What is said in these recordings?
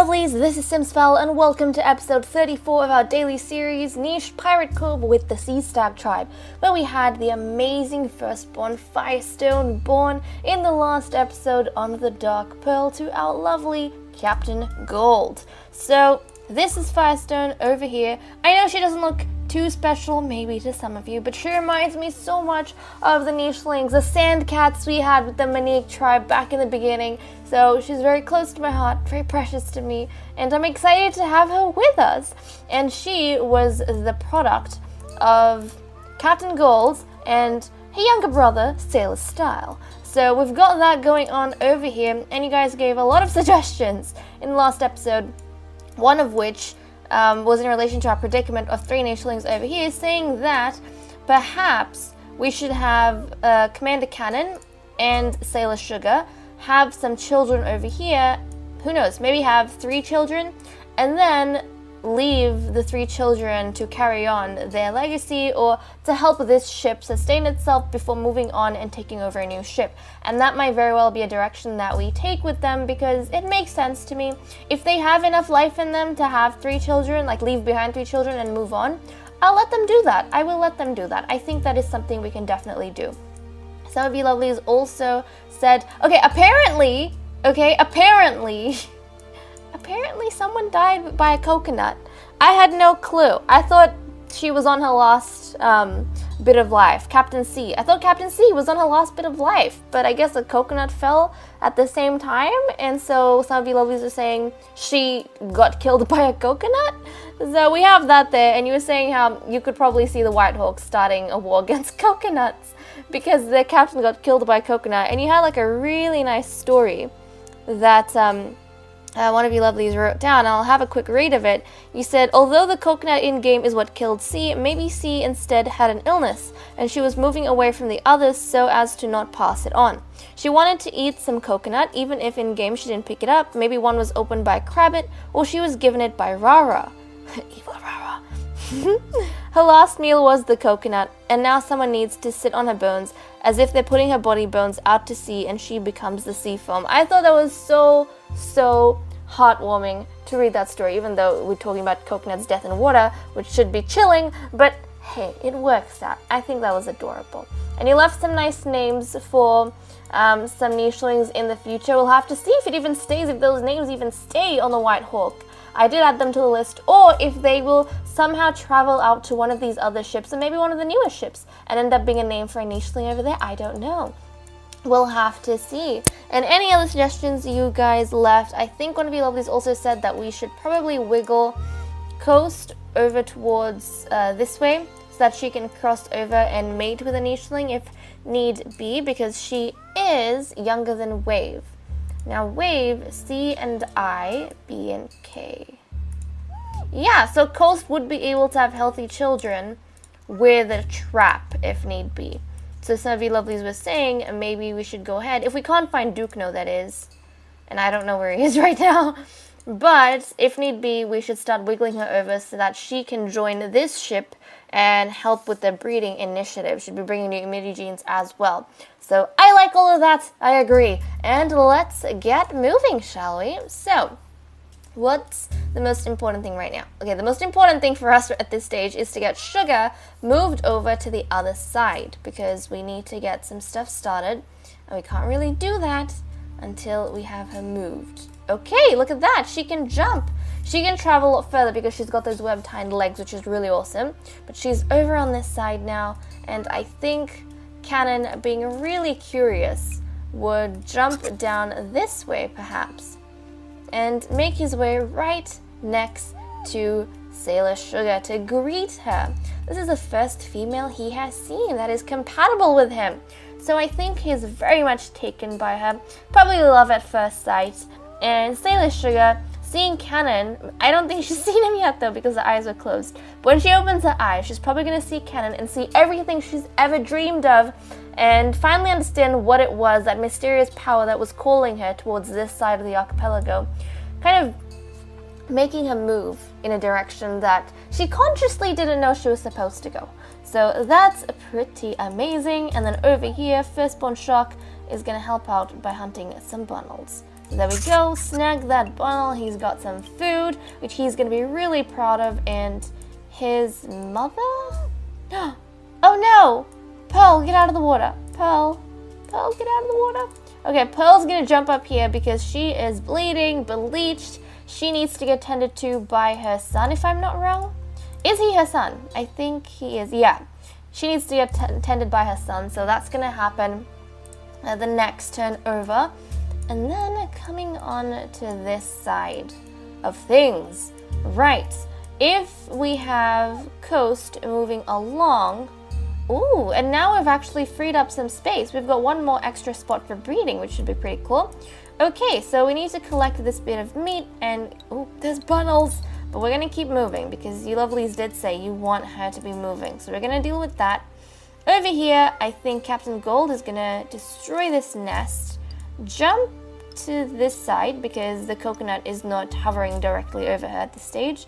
lovelies, this is Simspell and welcome to episode 34 of our daily series Niche Pirate Cove with the Sea Stag Tribe, where we had the amazing firstborn Firestone born in the last episode on the Dark Pearl to our lovely Captain Gold. So this is Firestone over here. I know she doesn't look too special maybe to some of you, but she reminds me so much of the Nichelings, the sand cats we had with the Manique tribe back in the beginning. So she's very close to my heart, very precious to me, and I'm excited to have her with us. And she was the product of Captain Gold and her younger brother, Sailor Style. So we've got that going on over here, and you guys gave a lot of suggestions in the last episode, one of which was in relation to our predicament of 3 Nichelings over here, saying that perhaps we should have Commander Cannon and Sailor Sugar have some children over here. Who knows, maybe have 3 children and then leave the 3 children to carry on their legacy or to help this ship sustain itself before moving on and taking over a new ship. And that might very well be a direction that we take with them, because it makes sense to me. If they have enough life in them to have 3 children, like leave behind 3 children and move on, I'll let them do that. I will let them do that. I think that is something we can definitely do. Some of you lovelies also said, apparently someone died by a coconut. I had no clue. I thought she was on her last bit of life. Captain C. I thought Captain C was on her last bit of life, but I guess a coconut fell at the same time, and so some of you lovelies are saying she got killed by a coconut. So we have that there, and you were saying how you could probably see the White Hawk starting a war against coconuts because the captain got killed by a coconut, and you had like a really nice story that one of you lovelies wrote down. I'll have a quick read of it. You said, although the coconut in-game is what killed C, maybe C instead had an illness, and she was moving away from the others so as to not pass it on. She wanted to eat some coconut, even if in-game she didn't pick it up. Maybe one was opened by Crabbit, or she was given it by Rara. Evil Rara. Her last meal was the coconut, and now someone needs to sit on her bones, as if they're putting her body bones out to sea and she becomes the sea foam. I thought that was so heartwarming to read that story, even though we're talking about coconut's death in water, which should be chilling, but hey, it works out. I think that was adorable. And you left some nice names for some Nichelings in the future. We'll have to see if it even stays, if those names even stay on the White Hawk. I did add them to the list, or if they will somehow travel out to one of these other ships, and maybe one of the newest ships, and end up being a name for a Nicheling over there. I don't know. We'll have to see. And any other suggestions you guys left, I think one of you lovelies also said that we should probably wiggle Coast over towards this way, so that she can cross over and mate with a Nicheling if need be, because she is younger than Wave. Now Wave, C and I, B and K. Yeah, so Coast would be able to have healthy children with a trap if need be. So some of you lovelies were saying maybe we should go ahead. If we can't find Dukno, that is. And I don't know where he is right now. But if need be, we should start wiggling her over so that she can join this ship and help with the breeding initiative. She'll be bringing new immunity genes as well. So I like all of that. I agree. And let's get moving, shall we? So what's the most important thing right now? Okay, the most important thing for us at this stage is to get Sugar moved over to the other side, because we need to get some stuff started, and we can't really do that until we have her moved. Okay, look at that. She can jump. She can travel a lot further because she's got those webbed hind legs, which is really awesome. But she's over on this side now, and I think Cannon, being really curious, would jump down this way perhaps and make his way right next to Sailor Sugar to greet her. This is the first female he has seen that is compatible with him. So I think he's very much taken by her, probably love at first sight. And Sailor Sugar, seeing Cannon, I don't think she's seen him yet though because the eyes are closed. But when she opens her eyes, she's probably going to see Cannon and see everything she's ever dreamed of, and finally understand what it was, that mysterious power that was calling her towards this side of the archipelago, kind of making her move in a direction that she consciously didn't know she was supposed to go. So that's pretty amazing. And then over here, Firstborn Shark is going to help out by hunting some bundles. So there we go, snag that bundle. He's got some food, which he's going to be really proud of. And his mother? Oh no! Pearl, get out of the water. Pearl, get out of the water. Okay, Pearl's going to jump up here because she is bleeding, bleached. She needs to get tended to by her son, if I'm not wrong. Is he her son? I think he is, yeah. She needs to get tended by her son, so that's going to happen the next turn over. And then coming on to this side of things. Right, if we have Coast moving along, ooh, and now we've actually freed up some space. We've got one more extra spot for breeding, which should be pretty cool. Okay, so we need to collect this bit of meat and, ooh, there's bundles. But we're going to keep moving because you lovelies did say you want her to be moving. So we're going to deal with that. Over here, I think Captain Gold is going to destroy this nest. Jump to this side because the coconut is not hovering directly over her at this stage.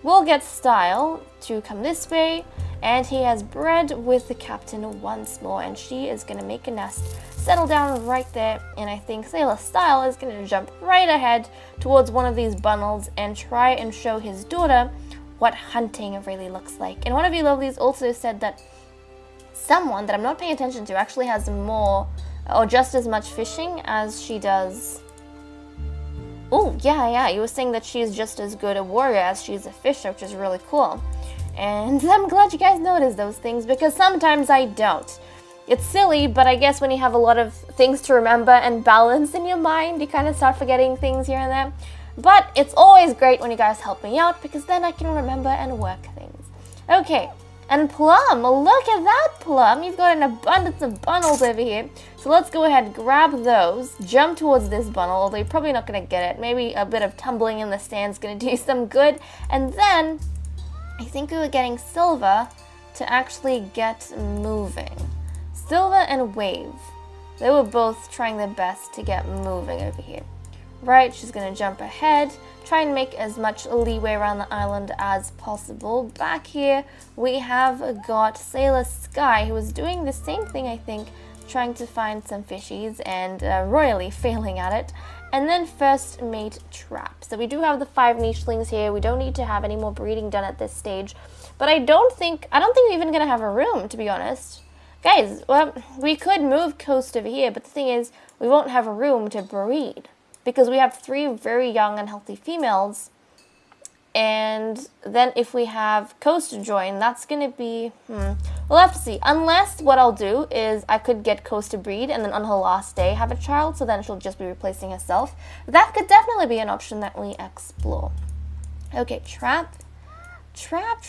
We'll get Style to come this way. And he has bred with the captain once more. And she is going to make a nest, settle down right there. And I think Sailor Style is going to jump right ahead towards one of these bundles and try and show his daughter what hunting really looks like. And one of you lovelies also said that someone that I'm not paying attention to actually has more or just as much fishing as she does. Oh, yeah, you were saying that she's just as good a warrior as she is a fisher, which is really cool. And I'm glad you guys noticed those things because sometimes I don't. It's silly, but I guess when you have a lot of things to remember and balance in your mind, you kind of start forgetting things here and there. But it's always great when you guys help me out because then I can remember and work things. Okay, and Plum, look at that, Plum. You've got an abundance of bundles over here. So let's go ahead and grab those, jump towards this bundle, although you're probably not going to get it. Maybe a bit of tumbling in the sand's going to do some good. And then I think we were getting Silver to actually get moving. Silver and Wave. They were both trying their best to get moving over here. Right, she's going to jump ahead, try and make as much leeway around the island as possible. Back here, we have got Sailor Sky, who is doing the same thing, I think, trying to find some fishies and royally failing at it. And then First Mate Trap. So we do have the 5 nichelings here. We don't need to have any more breeding done at this stage. But I don't think we're even going to have a room, to be honest. Guys, well, we could move Coast over here, but the thing is, we won't have a room to breed. Because we have 3 very young and healthy females. And then if we have Coast to join, that's going to be, we'll have to see. Unless what I'll do is I could get Coast to breed and then on her last day have a child, so then she'll just be replacing herself. That could definitely be an option that we explore. Okay, Trap. Trap.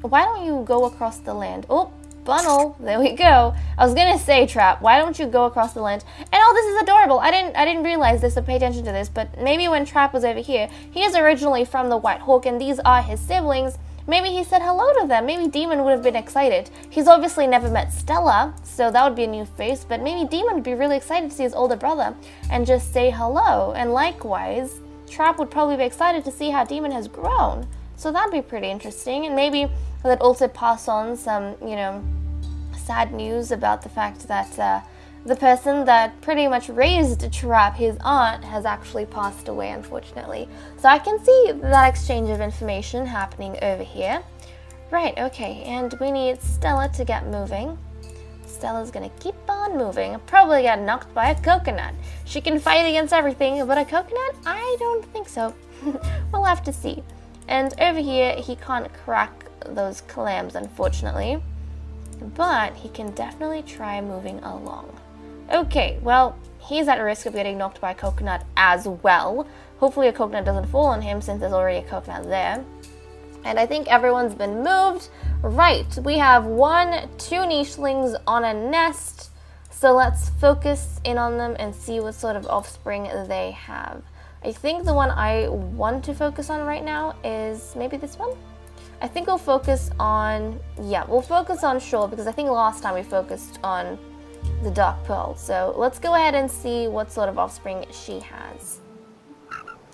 Why don't you go across the land? Oh, Bundle, there we go. I was gonna say, Trap, why don't you go across the land? And oh, this is adorable. I didn't realize this, so pay attention to this, but maybe when Trap was over here, he is originally from the White Hawk, and these are his siblings. Maybe he said hello to them. Maybe Demon would have been excited. He's obviously never met Stella, so that would be a new face, but maybe Demon would be really excited to see his older brother and just say hello. And likewise, Trap would probably be excited to see how Demon has grown. So that'd be pretty interesting, and maybe that also pass on some, sad news about the fact that the person that pretty much raised Trap, his aunt, has actually passed away, unfortunately. So I can see that exchange of information happening over here. Right, okay, and we need Stella to get moving. Stella's gonna keep on moving. Probably get knocked by a coconut. She can fight against everything, but a coconut? I don't think so. We'll have to see. And over here, he can't crack those clams, unfortunately. But he can definitely try moving along. Okay, well, he's at risk of getting knocked by a coconut as well. Hopefully a coconut doesn't fall on him since there's already a coconut there. And I think everyone's been moved. Right, we have 2 nichelings on a nest. So let's focus in on them and see what sort of offspring they have. I think the one I want to focus on right now is maybe this one? I think we'll focus on, we'll focus on Shore because I think last time we focused on the Dark Pearl. So let's go ahead and see what sort of offspring she has.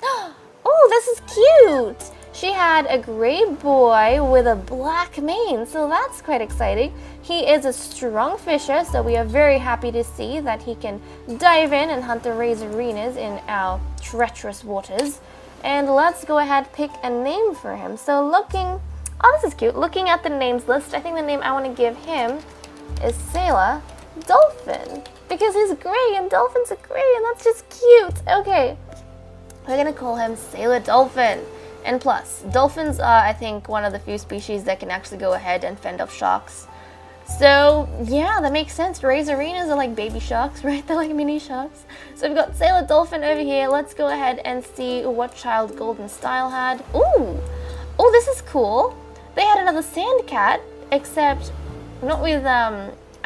Oh, this is cute! She had a gray boy with a black mane, so that's quite exciting. He is a strong fisher, so we are very happy to see that he can dive in and hunt the Razorinas in our treacherous waters. And let's go ahead pick a name for him. So oh, this is cute. Looking at the names list, I think the name I want to give him is Sailor Dolphin, because he's gray and dolphins are gray, and that's just cute. Okay, we're gonna call him Sailor Dolphin. And plus, dolphins are, I think, one of the few species that can actually go ahead and fend off sharks. So, yeah, that makes sense. Razorinas are like baby sharks, right? They're like mini sharks. So we've got Sailor Dolphin over here. Let's go ahead and see what child Golden Style had. Ooh! Oh, this is cool. They had another sand cat, except not with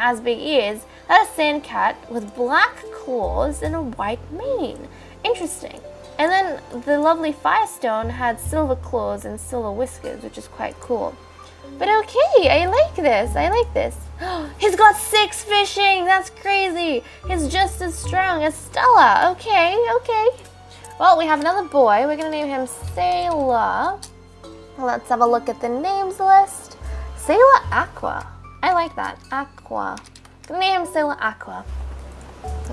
as big ears. That's a sand cat with black claws and a white mane. Interesting. And then the lovely Firestone had silver claws and silver whiskers, which is quite cool. But okay, I like this. I like this. He's got 6 fishing. That's crazy. He's just as strong as Stella. Okay, okay. Well, we have another boy. We're going to name him Sailor. Let's have a look at the names list. Sailor Aqua. I like that. Aqua. I'm going to name him Sailor Aqua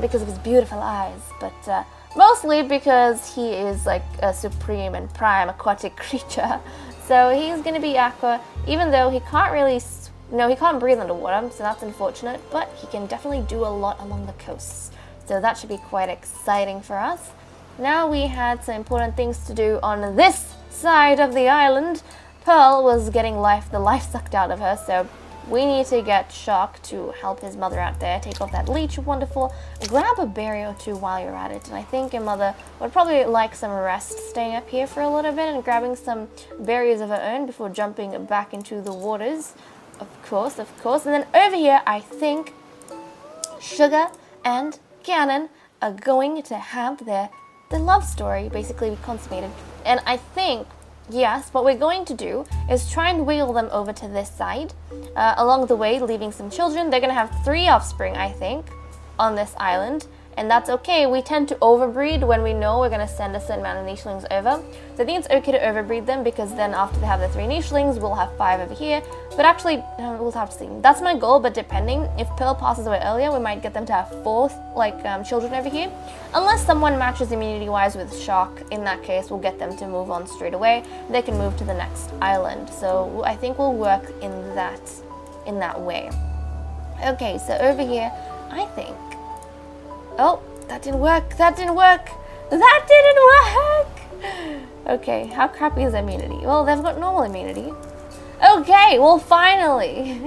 because of his beautiful eyes, but mostly because he is like a supreme and prime aquatic creature. So he's going to be Aqua, even though he can't really, he can't breathe underwater, so that's unfortunate, but he can definitely do a lot along the coasts. So that should be quite exciting for us. Now we had some important things to do on this side of the island. Pearl was getting the life sucked out of her, so we need to get Shark to help his mother out there, take off that leech, wonderful. Grab a berry or two while you're at it, and I think your mother would probably like some rest staying up here for a little bit and grabbing some berries of her own before jumping back into the waters. Of course, of course. And then over here, I think Sugar and Ganon are going to have their love story basically consummated. And I think, yes, what we're going to do is try and wheel them over to this side, along the way leaving some children. They're going to have 3 offspring, I think, on this island, and that's okay. We tend to overbreed when we know we're going to send a certain amount of nichelings over. So I think it's okay to overbreed them, because then after they have the 3 nichelings, we'll have 5 over here. But actually, we'll have to see. That's my goal, but depending, if Pearl passes away earlier, we might get them to have 4 children over here. Unless someone matches immunity-wise with Shark, in that case, we'll get them to move on straight away. They can move to the next island. So I think we'll work in that way. Okay, so over here, I think... Oh, that didn't work. That didn't work. That didn't work. Okay, how crappy is immunity? Well, they've got normal immunity. Okay, well, finally.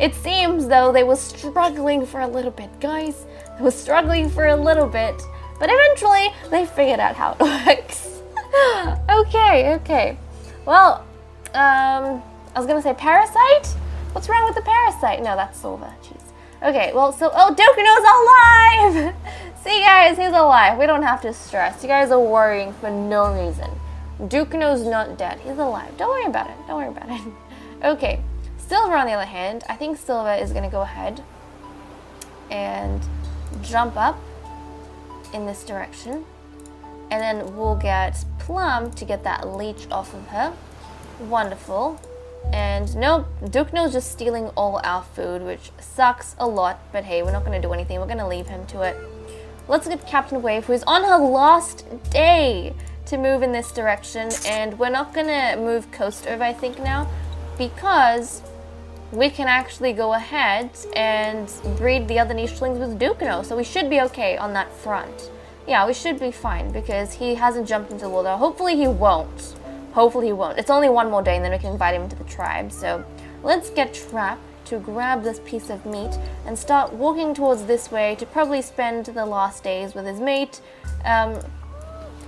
It seems, though, they were struggling for a little bit, guys. They were struggling for a little bit, but eventually they figured out how it works. Okay. Well, I was gonna say Parasite? What's wrong with the Parasite? No, that's Silver. Jeez. Okay, well, so, oh, Dukuno's alive! See, guys, he's alive. We don't have to stress. You guys are worrying for no reason. Dukuno's not dead. He's alive. Don't worry about it. Don't worry about it. Okay, Silver, on the other hand, I think Silver is going to go ahead and jump up in this direction. And then we'll get Plum to get that leech off of her. Wonderful. And nope, Dukuno's just stealing all our food, which sucks a lot, but hey, we're not going to do anything. We're going to leave him to it. Let's get Captain Wave, who is on her last day, to move in this direction, and we're not going to move coast over, I think, now, because we can actually go ahead and breed the other nichelings with Dukuno, so we should be okay on that front. Yeah, we should be fine, because he hasn't jumped into the water. Hopefully he won't. Hopefully he won't. It's only one more day and then we can invite him into the tribe. So let's get Trap to grab this piece of meat and start walking towards this way to probably spend the last days with his mate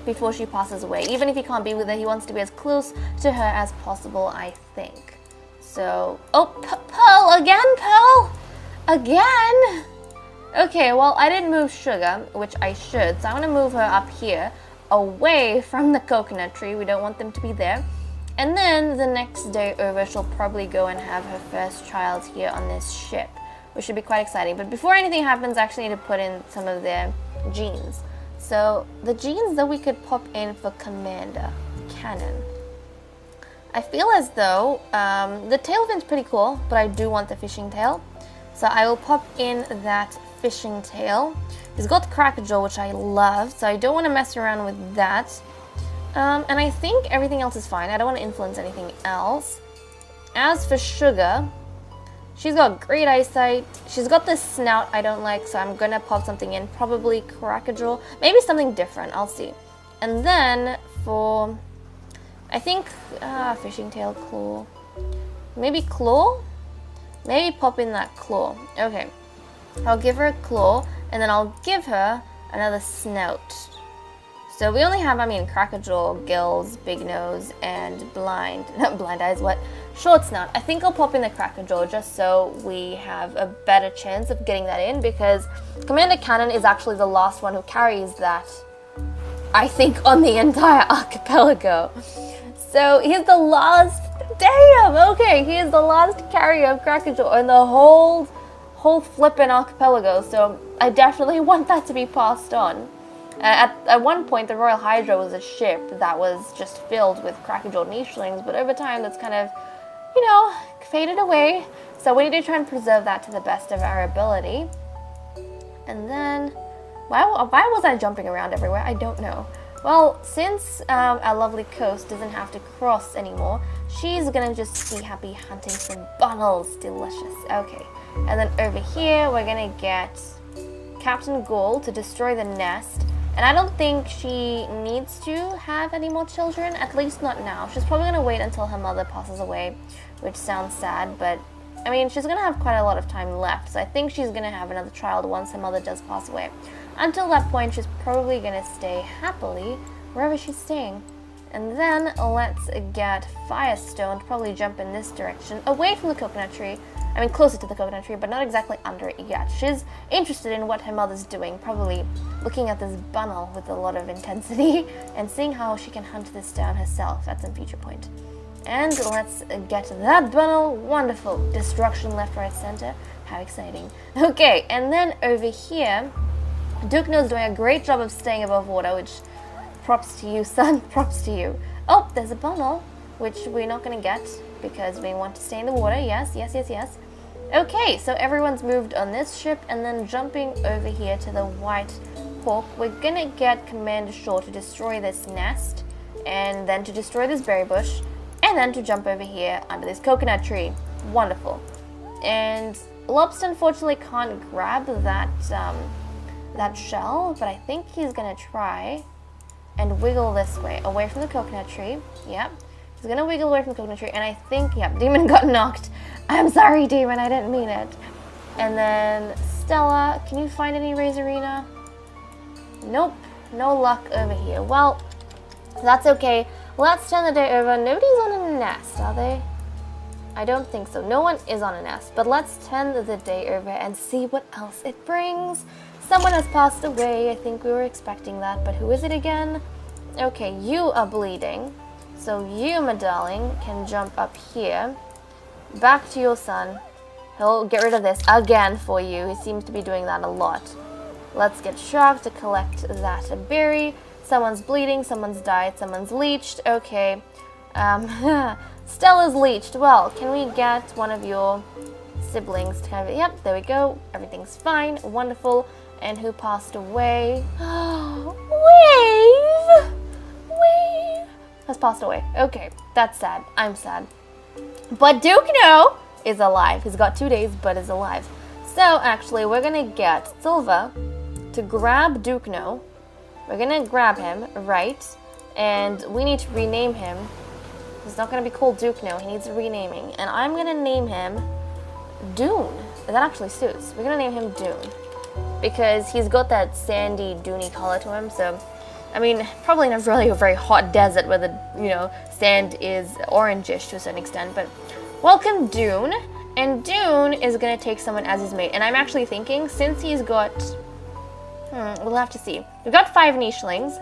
before she passes away. Even if he can't be with her, he wants to be as close to her as possible, I think. So, oh, Pearl again, Pearl? Again? Okay, well, I didn't move Sugar, which I should, so I'm going to move her up here, away from the coconut tree. We don't want them to be there. And then the next day over, she'll probably go and have her first child here on this ship, which should be quite exciting. But before anything happens, I actually need to put in some of their genes. So the genes that we could pop in for Commander, Cannon. I feel as though the tailfin's pretty cool, but I do want the fishing tail. So I will pop in that fishing tail. He's got Crackerjaw, which I love, so I don't want to mess around with that. And I think everything else is fine. I don't want to influence anything else. As for Sugar, she's got great eyesight. She's got this snout I don't like, so I'm going to pop something in. Probably Crackerjaw. Maybe something different. I'll see. And then for... I think fishing tail, claw. Maybe claw? Maybe pop in that claw. Okay. I'll give her a claw, and then I'll give her another snout. So we only have, I mean, Crackerjaw, gills, big nose, and blind. Not blind eyes, what? Short snout. I think I'll pop in the Crackerjaw just so we have a better chance of getting that in, because Commander Cannon is actually the last one who carries that, I think, on the entire archipelago. So he's the last, damn, okay, he is the last carrier of Crackerjaw in the whole flippin' archipelago, so I definitely want that to be passed on. At one point, the Royal Hydra was a ship that was just filled with Crackerjaw Nichelings, but over time that's kind of, you know, faded away. So we need to try and preserve that to the best of our ability. And then, why was I jumping around everywhere? I don't know. Well, since our lovely coast doesn't have to cross anymore, she's gonna just be happy hunting some bunnels. Delicious. Okay. And then over here, we're gonna get Captain Ghoul to destroy the nest. And I don't think she needs to have any more children, at least not now. She's probably gonna wait until her mother passes away, which sounds sad, but I mean, she's gonna have quite a lot of time left, so I think she's gonna have another child once her mother does pass away. Until that point, she's probably gonna stay happily wherever she's staying. And then let's get Firestone to probably jump in this direction, away from the coconut tree. I mean, closer to the coconut tree, but not exactly under it yet. She's interested in what her mother's doing, probably looking at this bunnel with a lot of intensity and seeing how she can hunt this down herself at some future point. And let's get that bunnel. Wonderful. Destruction left, right, center. How exciting. Okay, and then over here, Dukno's doing a great job of staying above water, which props to you, son. Props to you. Oh, there's a bunnel, which we're not going to get because we want to stay in the water. Yes, yes, yes, yes. Okay, so everyone's moved on this ship, and then jumping over here to the White Hawk, we're going to get Commander Shaw to destroy this nest, and then to destroy this berry bush, and then to jump over here under this coconut tree. Wonderful. And Lobster unfortunately can't grab that that shell, but I think he's gonna try and wiggle this way, away from the coconut tree. Yep. He's gonna wiggle away from the coconut tree, and I think, yep, Demon got knocked. I'm sorry, Demon, I didn't mean it. And then Stella, can you find any Razorina? Nope, no luck over here. Well, that's okay. Let's turn the day over. Nobody's on a nest, are they? I don't think so. No one is on a nest, but let's turn the day over and see what else it brings. Someone has passed away. I think we were expecting that, but who is it again? Okay, you are bleeding. So you, my darling, can jump up here. Back to your son. He'll get rid of this again for you. He seems to be doing that a lot. Let's get Shark to collect that berry. Someone's bleeding, someone's died, someone's leeched. Okay. Stella's leeched. Well, can we get one of your siblings to have it? Yep, there we go. Everything's fine. Wonderful. And who passed away? Wave! Wave has passed away. Okay, that's sad. I'm sad. But Dukno is alive. He's got 2 days, but is alive. So, actually, we're gonna get Silva to grab Dukno. We're gonna grab him, right? And we need to rename him. He's not gonna be called Dukno. He needs renaming. And I'm gonna name him Dune. That actually suits. We're gonna name him Dune because he's got that sandy, duney color to him. So, I mean, probably not really a very hot desert where the, sand is orangish to a certain extent. But welcome, Dune. And Dune is gonna take someone as his mate. And I'm actually thinking, since he's got... we'll have to see. We've got 5 nichelings.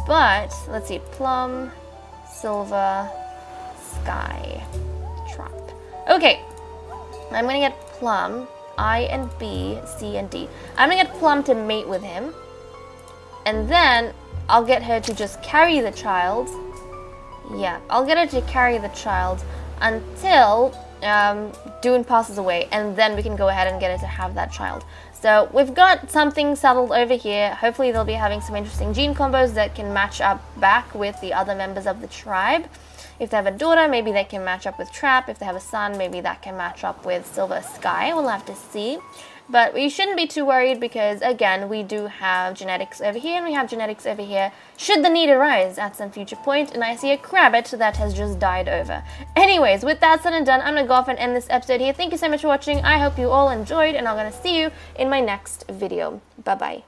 But, let's see. Plum, Silva, Sky, Trap. Okay. I'm going to get Plum, I and B, C and D. I'm going to get Plum to mate with him. And then, I'll get her to just carry the child. Yeah, I'll get her to carry the child until Dune passes away, and then we can go ahead and get her to have that child. So we've got something settled over here. Hopefully they'll be having some interesting gene combos that can match up back with the other members of the tribe. If they have a daughter, maybe they can match up with Trap. If they have a son, maybe that can match up with Silver Sky. We'll have to see. But we shouldn't be too worried because, again, we do have genetics over here and we have genetics over here should the need arise at some future point. And I see a Crabbit that has just died over. Anyways, with that said and done, I'm going to go off and end this episode here. Thank you so much for watching. I hope you all enjoyed, and I'm going to see you in my next video. Bye-bye.